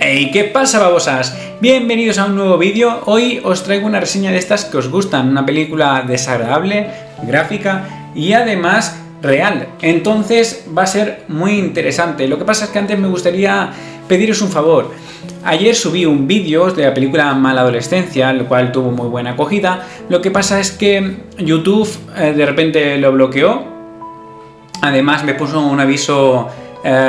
Hey, ¿qué pasa, babosas? Bienvenidos a un nuevo vídeo. Hoy os traigo una reseña de estas que os gustan, una película desagradable, gráfica y además real. Entonces va a ser muy interesante. Lo que pasa es que antes me gustaría pediros un favor. Ayer subí un vídeo de la película Mala Adolescencia, el cual tuvo muy buena acogida. Lo que pasa es que YouTube de repente lo bloqueó. Además me puso un aviso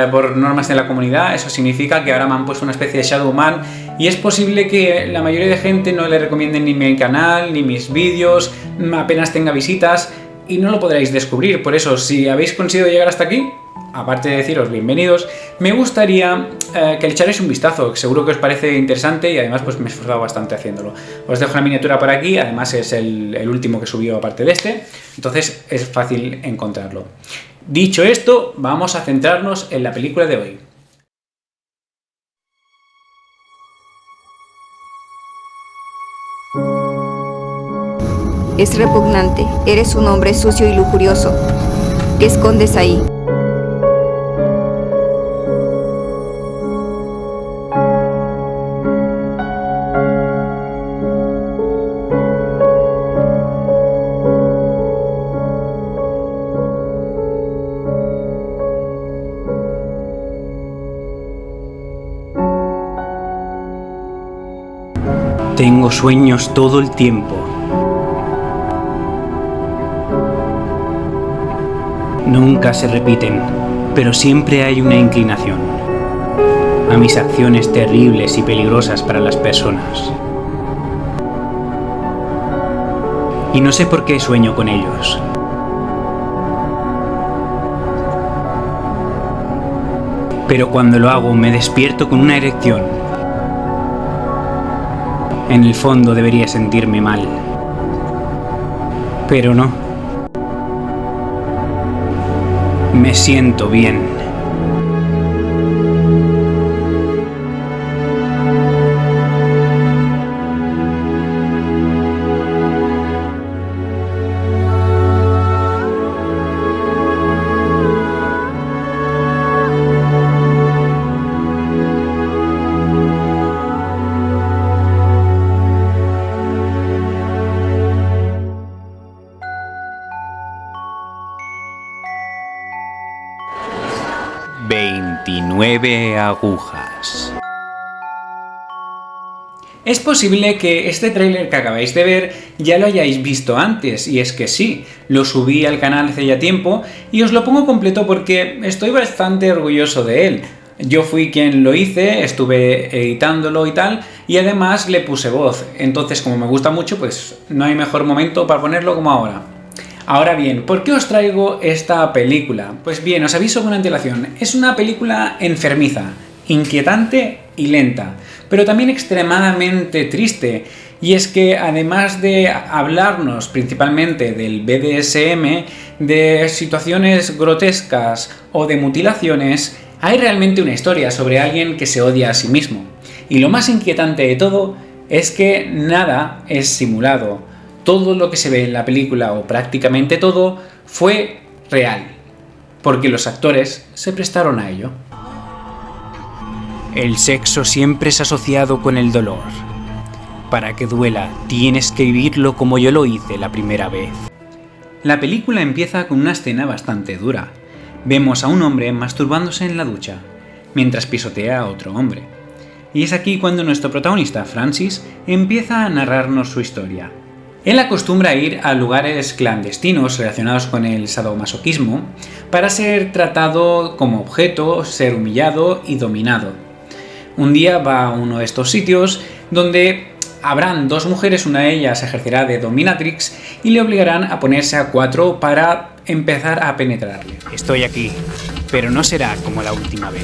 por normas de la comunidad. Eso significa que ahora me han puesto una especie de shadow ban y es posible que la mayoría de gente no le recomienden ni mi canal, ni mis vídeos, apenas tenga visitas y no lo podréis descubrir. Por eso, si habéis conseguido llegar hasta aquí, aparte de deciros bienvenidos, me gustaría que le echarais un vistazo, que seguro que os parece interesante y además pues me he esforzado bastante haciéndolo. Os dejo la miniatura por aquí, además es el último que subió aparte de este, entonces es fácil encontrarlo. Dicho esto, vamos a centrarnos en la película de hoy. Es repugnante. Eres un hombre sucio y lujurioso. ¿Qué escondes ahí? Tengo sueños todo el tiempo. Nunca se repiten, pero siempre hay una inclinación a mis acciones terribles y peligrosas para las personas. Y no sé por qué sueño con ellos. Pero cuando lo hago me despierto con una erección. En el fondo debería sentirme mal, pero no. Me siento bien. «29 agujas». Es posible que este tráiler que acabáis de ver ya lo hayáis visto antes, y es que sí, lo subí al canal hace ya tiempo y os lo pongo completo porque estoy bastante orgulloso de él. Yo fui quien lo hice, estuve editándolo y tal, y además le puse voz, entonces como me gusta mucho, pues no hay mejor momento para ponerlo como ahora. Ahora bien, ¿por qué os traigo esta película? Pues bien, os aviso con antelación, es una película enfermiza, inquietante y lenta, pero también extremadamente triste, y es que además de hablarnos principalmente del BDSM, de situaciones grotescas o de mutilaciones, hay realmente una historia sobre alguien que se odia a sí mismo. Y lo más inquietante de todo es que nada es simulado. Todo lo que se ve en la película, o prácticamente todo, fue real, porque los actores se prestaron a ello. El sexo siempre es asociado con el dolor. Para que duela, tienes que vivirlo como yo lo hice la primera vez. La película empieza con una escena bastante dura. Vemos a un hombre masturbándose en la ducha, mientras pisotea a otro hombre. Y es aquí cuando nuestro protagonista, Francis, empieza a narrarnos su historia. Él acostumbra ir a lugares clandestinos relacionados con el sadomasoquismo para ser tratado como objeto, ser humillado y dominado. Un día va a uno de estos sitios donde habrán dos mujeres, una de ellas ejercerá de dominatrix y le obligarán a ponerse a cuatro para empezar a penetrarle. Estoy aquí, pero no será como la última vez.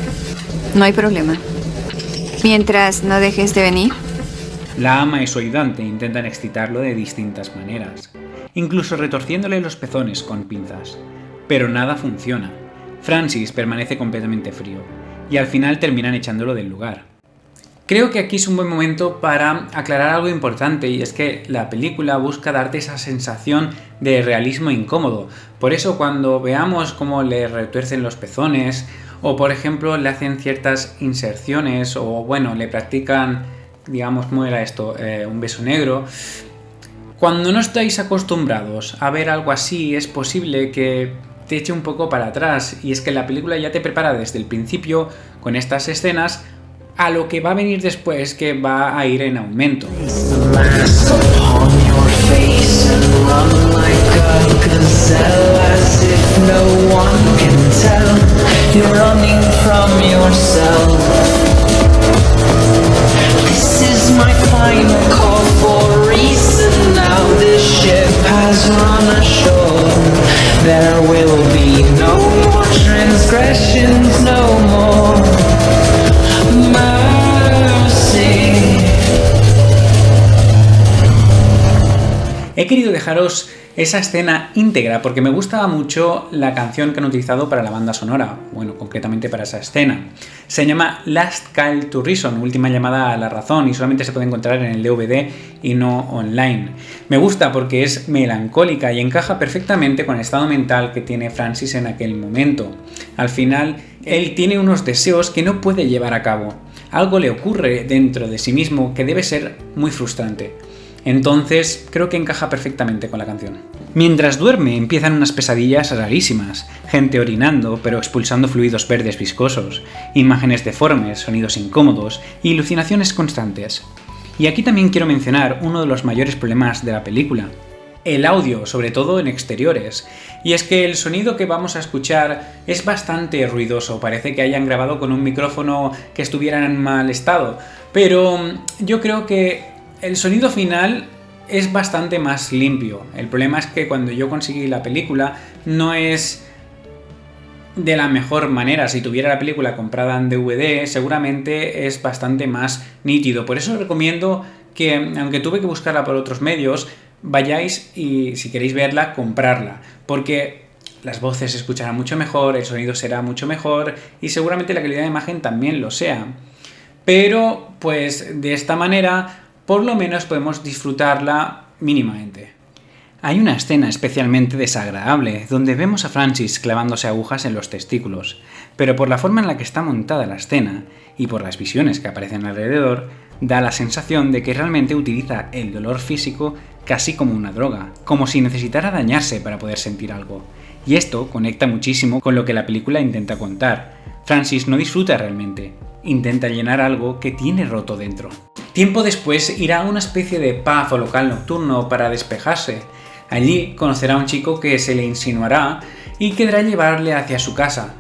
No hay problema. Mientras no dejes de venir. La ama y su ayudante intentan excitarlo de distintas maneras, incluso retorciéndole los pezones con pinzas. Pero nada funciona. Francis permanece completamente frío, y al final terminan echándolo del lugar. Creo que aquí es un buen momento para aclarar algo importante, y es que la película busca darte esa sensación de realismo incómodo. Por eso cuando veamos cómo le retuercen los pezones o por ejemplo le hacen ciertas inserciones, o bueno, le practican, digamos, ¿cómo era esto? Un beso negro. Cuando no estáis acostumbrados a ver algo así, es posible que te eche un poco para atrás, y es que la película ya te prepara desde el principio con estas escenas a lo que va a venir después, que va a ir en aumento. There will be no more transgressions, no more mercy. He querido dejaros esa escena íntegra porque me gustaba mucho la canción que han utilizado para la banda sonora, bueno, concretamente para esa escena. Se llama Last Call to Reason, última llamada a la razón, y solamente se puede encontrar en el DVD y no online. Me gusta porque es melancólica y encaja perfectamente con el estado mental que tiene Francis en aquel momento. Al final, él tiene unos deseos que no puede llevar a cabo. Algo le ocurre dentro de sí mismo que debe ser muy frustrante. Entonces, creo que encaja perfectamente con la canción. Mientras duerme, empiezan unas pesadillas rarísimas, gente orinando pero expulsando fluidos verdes viscosos, imágenes deformes, sonidos incómodos y alucinaciones constantes. Y aquí también quiero mencionar uno de los mayores problemas de la película: el audio, sobre todo en exteriores. Y es que el sonido que vamos a escuchar es bastante ruidoso, parece que hayan grabado con un micrófono que estuviera en mal estado, pero yo creo que el sonido final es bastante más limpio. El problema es que cuando yo conseguí la película no es de la mejor manera. Si tuviera la película comprada en DVD, seguramente es bastante más nítido. Por eso recomiendo que, aunque tuve que buscarla por otros medios, vayáis y, si queréis verla, comprarla. Porque las voces se escucharán mucho mejor, el sonido será mucho mejor y seguramente la calidad de imagen también lo sea. Pero, pues, de esta manera, por lo menos podemos disfrutarla mínimamente. Hay una escena especialmente desagradable, donde vemos a Francis clavándose agujas en los testículos, pero por la forma en la que está montada la escena, y por las visiones que aparecen alrededor, da la sensación de que realmente utiliza el dolor físico casi como una droga, como si necesitara dañarse para poder sentir algo. Y esto conecta muchísimo con lo que la película intenta contar. Francis no disfruta realmente, intenta llenar algo que tiene roto dentro. Tiempo después irá a una especie de pub o local nocturno para despejarse. Allí conocerá a un chico que se le insinuará y querrá llevarle hacia su casa.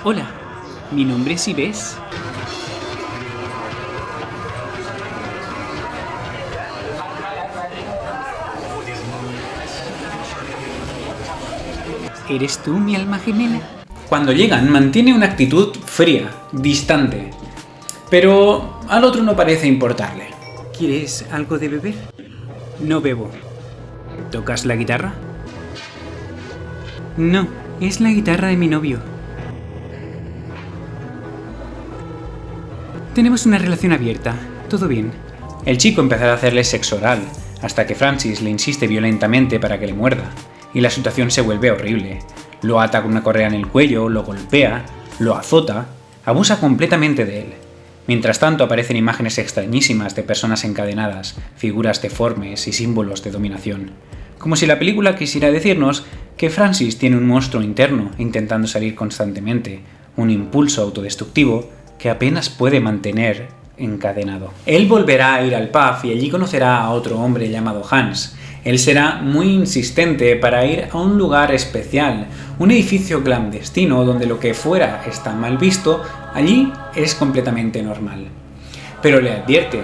Hola, mi nombre es Ives. ¿Eres tú mi alma gemela? Cuando llegan, mantiene una actitud fría, distante, pero al otro no parece importarle. ¿Quieres algo de beber? No bebo. ¿Tocas la guitarra? No, es la guitarra de mi novio. Tenemos una relación abierta, todo bien. El chico empezará a hacerle sexo oral, hasta que Francis le insiste violentamente para que le muerda, y la situación se vuelve horrible. Lo ata con una correa en el cuello, lo golpea, lo azota, abusa completamente de él. Mientras tanto aparecen imágenes extrañísimas de personas encadenadas, figuras deformes y símbolos de dominación. Como si la película quisiera decirnos que Francis tiene un monstruo interno intentando salir constantemente, un impulso autodestructivo que apenas puede mantener encadenado. Él volverá a ir al pub y allí conocerá a otro hombre llamado Hans. Él será muy insistente para ir a un lugar especial, un edificio clandestino donde lo que fuera está mal visto, allí es completamente normal. Pero le advierte: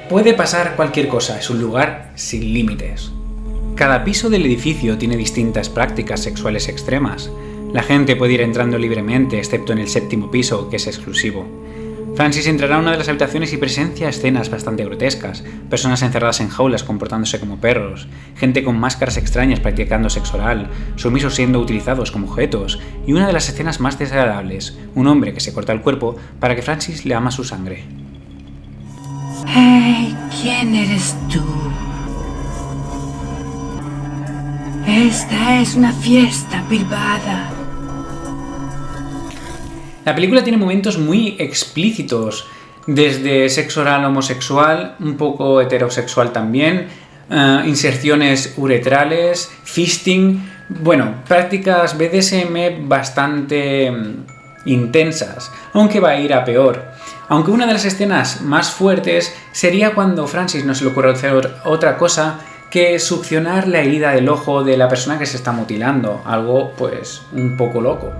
puede pasar cualquier cosa, es un lugar sin límites. Cada piso del edificio tiene distintas prácticas sexuales extremas. La gente puede ir entrando libremente, excepto en el 7º piso, que es exclusivo. Francis entrará a una de las habitaciones y presencia escenas bastante grotescas, personas encerradas en jaulas comportándose como perros, gente con máscaras extrañas practicando sexo oral, sumisos siendo utilizados como objetos, y una de las escenas más desagradables, un hombre que se corta el cuerpo para que Francis le ama su sangre. Hey, ¿quién eres tú? Esta es una fiesta privada. La película tiene momentos muy explícitos, desde sexo oral homosexual, un poco heterosexual también, inserciones uretrales, fisting, bueno, prácticas BDSM bastante intensas, aunque va a ir a peor. Aunque una de las escenas más fuertes sería cuando Francis no se le ocurre hacer otra cosa que succionar la herida del ojo de la persona que se está mutilando, algo pues un poco loco.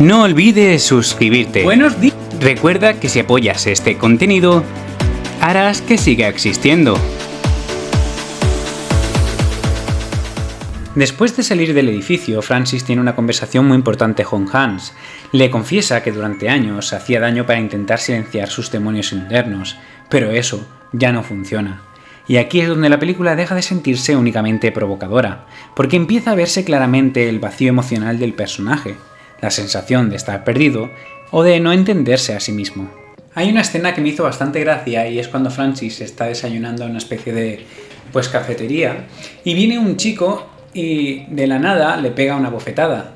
No olvides suscribirte. Buenos días. Recuerda que si apoyas este contenido, harás que siga existiendo. Después de salir del edificio, Francis tiene una conversación muy importante con Hans. Le confiesa que durante años hacía daño para intentar silenciar sus demonios internos, pero eso ya no funciona. Y aquí es donde la película deja de sentirse únicamente provocadora, porque empieza a verse claramente el vacío emocional del personaje, la sensación de estar perdido o de no entenderse a sí mismo. Hay una escena que me hizo bastante gracia y es cuando Francis está desayunando en una especie de cafetería y viene un chico y de la nada le pega una bofetada.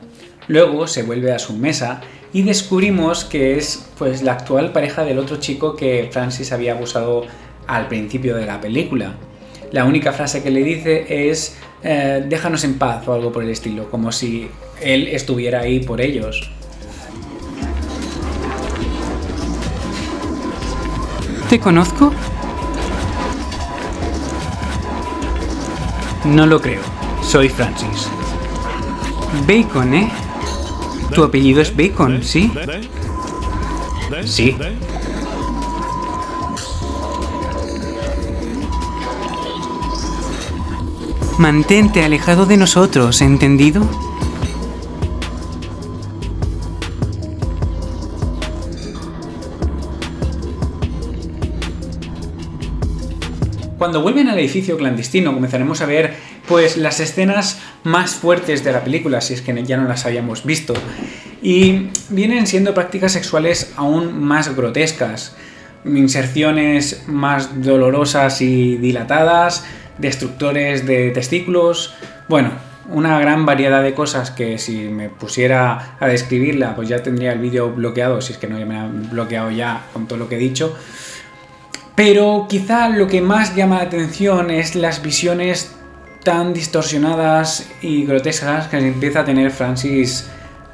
Luego se vuelve a su mesa y descubrimos que es pues la actual pareja del otro chico que Francis había abusado al principio de la película. La única frase que le dice es déjanos en paz o algo por el estilo, como si él estuviera ahí por ellos. ¿Te conozco? No lo creo, soy Francis. Bacon, ¿eh? Tu apellido es Bacon, ¿sí? Sí. Mantente alejado de nosotros, ¿entendido? Cuando vuelven al edificio clandestino comenzaremos a ver pues las escenas más fuertes de la película, si es que ya no las habíamos visto, y vienen siendo prácticas sexuales aún más grotescas, inserciones más dolorosas y dilatadas, destructores de testículos, bueno, una gran variedad de cosas que si me pusiera a describirla pues ya tendría el vídeo bloqueado, si es que no me han bloqueado ya con todo lo que he dicho. Pero quizá lo que más llama la atención es las visiones tan distorsionadas y grotescas que empieza a tener Francis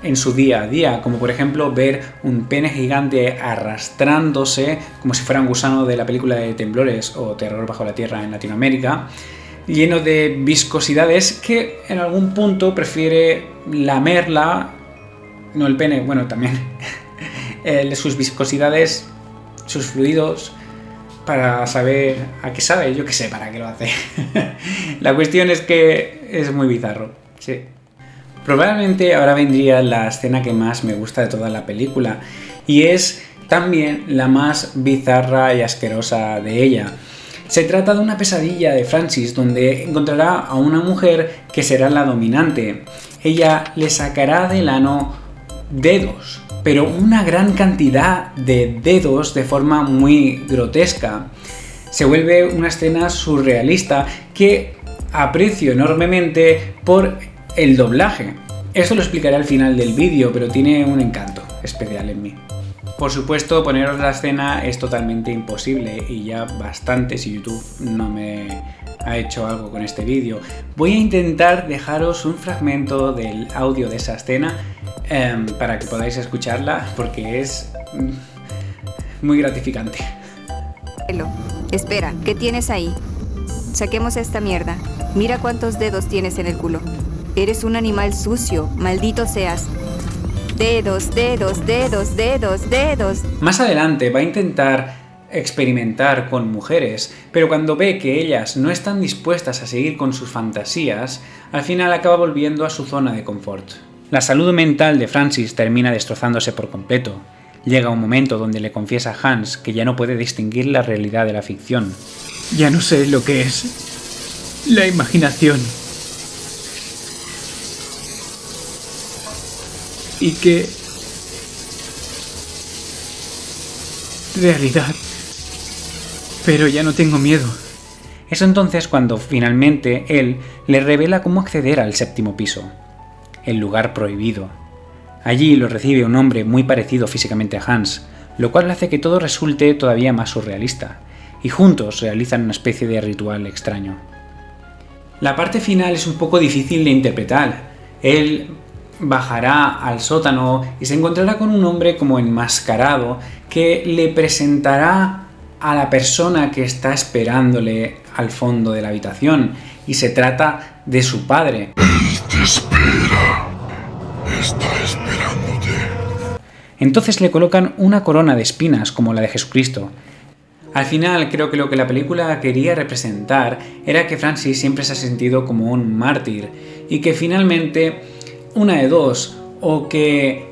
en su día a día, como por ejemplo ver un pene gigante arrastrándose como si fuera un gusano de la película de Temblores o Terror bajo la tierra en Latinoamérica, lleno de viscosidades que en algún punto prefiere lamerla, no el pene, bueno también sus viscosidades, sus fluidos, para saber a qué sabe, yo qué sé para qué lo hace. La cuestión es que es muy bizarro, sí. Probablemente ahora vendría la escena que más me gusta de toda la película y es también la más bizarra y asquerosa de ella. Se trata de una pesadilla de Francis donde encontrará a una mujer que será la dominante. Ella le sacará del ano dedos, pero una gran cantidad de dedos de forma muy grotesca. Se vuelve una escena surrealista que aprecio enormemente por el doblaje. Esto lo explicaré al final del vídeo, pero tiene un encanto especial en mí. Por supuesto, poneros la escena es totalmente imposible y ya bastante si YouTube no me ha hecho algo con este vídeo. Voy a intentar dejaros un fragmento del audio de esa escena para que podáis escucharla porque es muy gratificante. Espera, ¿qué tienes ahí? Saquemos esta mierda. Mira cuántos dedos tienes en el culo. Eres un animal sucio, maldito seas. Dedos, dedos, dedos, dedos, dedos. Más adelante va a intentar experimentar con mujeres, pero cuando ve que ellas no están dispuestas a seguir con sus fantasías, al final acaba volviendo a su zona de confort. La salud mental de Francis termina destrozándose por completo. Llega un momento donde le confiesa a Hans que ya no puede distinguir la realidad de la ficción. Ya no sé lo que es la imaginación. Y qué realidad. pero ya no tengo miedo. Es entonces cuando finalmente él le revela cómo acceder al séptimo piso, el lugar prohibido. Allí lo recibe un hombre muy parecido físicamente a Hans, lo cual hace que todo resulte todavía más surrealista, y juntos realizan una especie de ritual extraño. La parte final es un poco difícil de interpretar. Él bajará al sótano y se encontrará con un hombre como enmascarado que le presentará a la persona que está esperándole al fondo de la habitación, y se trata de su padre. Él te espera. Está esperándote. Entonces le colocan una corona de espinas como la de Jesucristo. Al final creo que lo que la película quería representar era que Francis siempre se ha sentido como un mártir y que finalmente una de dos, o que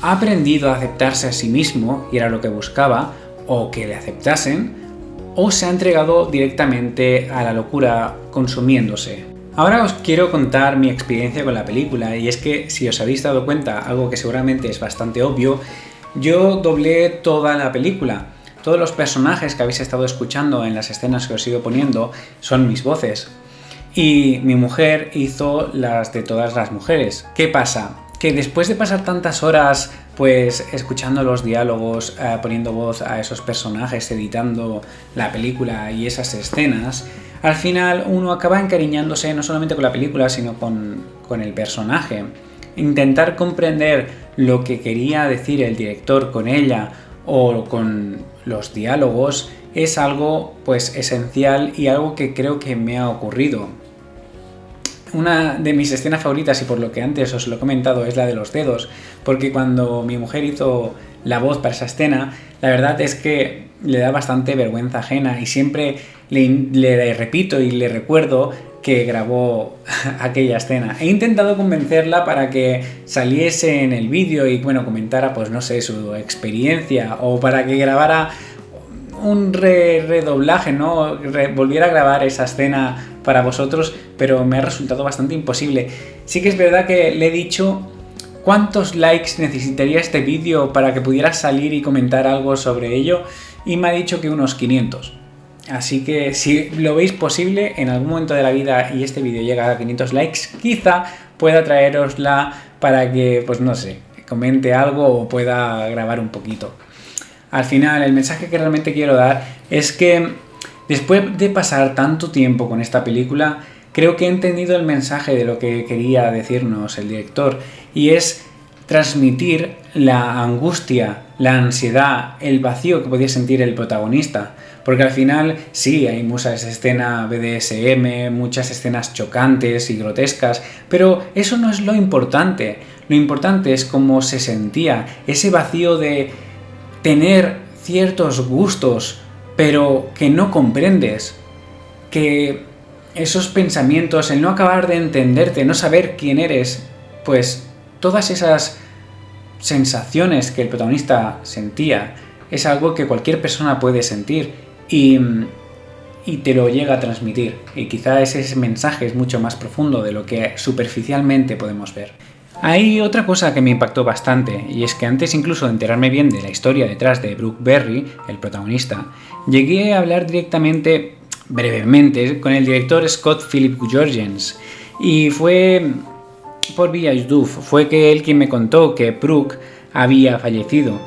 ha aprendido a aceptarse a sí mismo y era lo que buscaba, o que le aceptasen, o se ha entregado directamente a la locura consumiéndose. Ahora os quiero contar mi experiencia con la película, y es que si os habéis dado cuenta, algo que seguramente es bastante obvio, yo doblé toda la película. Todos los personajes que habéis estado escuchando en las escenas que os sigo poniendo son mis voces. Y mi mujer hizo las de todas las mujeres. ¿Qué pasa? Que después de pasar tantas horas pues escuchando los diálogos, poniendo voz a esos personajes, editando la película y esas escenas, al final uno acaba encariñándose no solamente con la película, sino con el personaje. Intentar comprender lo que quería decir el director con ella o con los diálogos es algo pues esencial y algo que creo que me ha ocurrido. Una de mis escenas favoritas, y por lo que antes os lo he comentado, es la de los dedos, porque cuando mi mujer hizo la voz para esa escena, la verdad es que le da bastante vergüenza ajena y siempre le repito y le recuerdo que grabó aquella escena. He intentado convencerla para que saliese en el vídeo y bueno, comentara pues no sé, su experiencia, o para que grabara un redoblaje, ¿no? Volviera a grabar esa escena para vosotros, pero me ha resultado bastante imposible. Sí que es verdad que le he dicho cuántos likes necesitaría este vídeo para que pudiera salir y comentar algo sobre ello, y me ha dicho que unos 500. Así que si lo veis posible en algún momento de la vida y este vídeo llega a 500 likes, quizá pueda traerosla para que, pues no sé, comente algo o pueda grabar un poquito. Al final, el mensaje que realmente quiero dar es que después de pasar tanto tiempo con esta película, creo que he entendido el mensaje de lo que quería decirnos el director, y es transmitir la angustia, la ansiedad, el vacío que podía sentir el protagonista. Porque al final sí, hay muchas escenas BDSM, muchas escenas chocantes y grotescas, pero eso no es lo importante. Lo importante es cómo se sentía, ese vacío de tener ciertos gustos, pero que no comprendes, que esos pensamientos, el no acabar de entenderte, no saber quién eres, pues todas esas sensaciones que el protagonista sentía es algo que cualquier persona puede sentir y te lo llega a transmitir, y quizá ese mensaje es mucho más profundo de lo que superficialmente podemos ver. Hay otra cosa que me impactó bastante, y es que antes incluso de enterarme bien de la historia detrás de Brooke Berry, el protagonista, llegué a hablar directamente, brevemente, con el director Scott Philip Georgens, y fue por vía YouTube, fue que él quien me contó que Brooke había fallecido.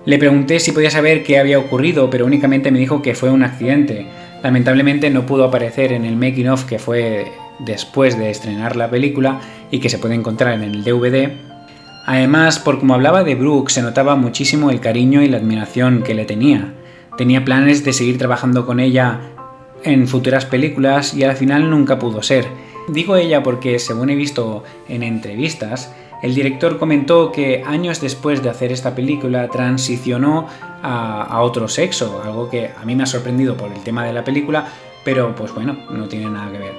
Le pregunté si podía saber qué había ocurrido, pero únicamente me dijo que fue un accidente. Lamentablemente no pudo aparecer en el making of que fue después de estrenar la película y que se puede encontrar en el DVD. Además, por como hablaba de Brooke, se notaba muchísimo el cariño y la admiración que le tenía. Tenía planes de seguir trabajando con ella en futuras películas y al final nunca pudo ser. Digo ella porque, según he visto en entrevistas, el director comentó que años después de hacer esta película transicionó a otro sexo, algo que a mí me ha sorprendido por el tema de la película, pero pues bueno, no tiene nada que ver.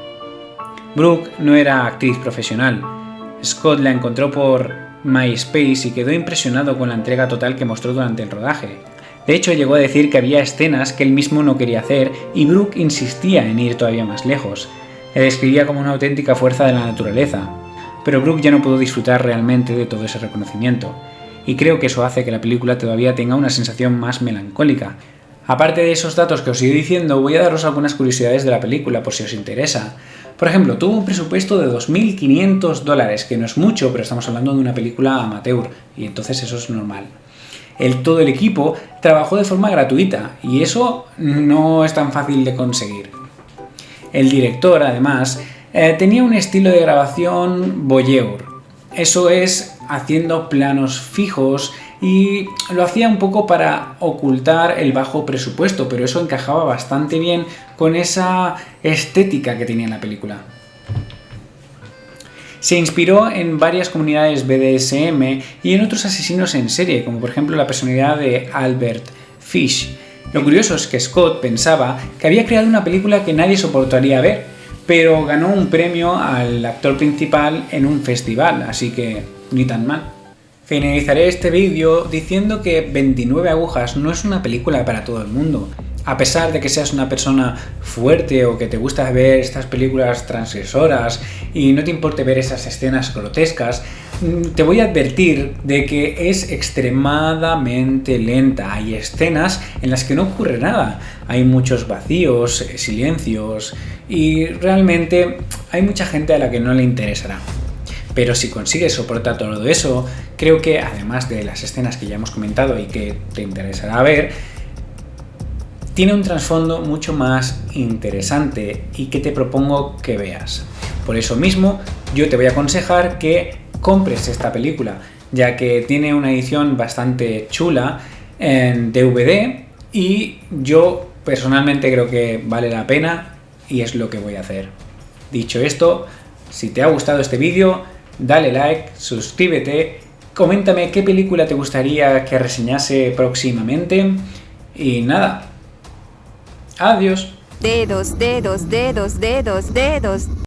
Brooke no era actriz profesional. Scott la encontró por MySpace y quedó impresionado con la entrega total que mostró durante el rodaje. De hecho, llegó a decir que había escenas que él mismo no quería hacer y Brooke insistía en ir todavía más lejos. Le describía como una auténtica fuerza de la naturaleza. Pero Brooke ya no pudo disfrutar realmente de todo ese reconocimiento, y creo que eso hace que la película todavía tenga una sensación más melancólica. Aparte de esos datos que os he ido diciendo, voy a daros algunas curiosidades de la película por si os interesa. Por ejemplo, tuvo un presupuesto de $2.500, que no es mucho, pero estamos hablando de una película amateur, y entonces eso es normal. Todo el equipo trabajó de forma gratuita, y eso no es tan fácil de conseguir. El director, además, tenía un estilo de grabación voyeur. Eso es, haciendo planos fijos, y lo hacía un poco para ocultar el bajo presupuesto, pero eso encajaba bastante bien con esa estética que tenía la película. Se inspiró en varias comunidades BDSM y en otros asesinos en serie, como por ejemplo la personalidad de Albert Fish. Lo curioso es que Scott pensaba que había creado una película que nadie soportaría ver, pero ganó un premio al actor principal en un festival, así que ni tan mal. Finalizaré este vídeo diciendo que 29 agujas no es una película para todo el mundo. A pesar de que seas una persona fuerte o que te gusta ver estas películas transgresoras y no te importe ver esas escenas grotescas, te voy a advertir de que es extremadamente lenta. Hay escenas en las que no ocurre nada. Hay muchos vacíos, silencios y realmente hay mucha gente a la que no le interesará. Pero si consigues soportar todo eso, creo que además de las escenas que ya hemos comentado y que te interesará ver, tiene un trasfondo mucho más interesante y que te propongo que veas. Por eso mismo, yo te voy a aconsejar que compres esta película, ya que tiene una edición bastante chula en DVD y yo personalmente creo que vale la pena y es lo que voy a hacer. Dicho esto, si te ha gustado este vídeo, dale like, suscríbete, coméntame qué película te gustaría que reseñase próximamente y nada. Adiós. Dedos, dedos, dedos, dedos, dedos.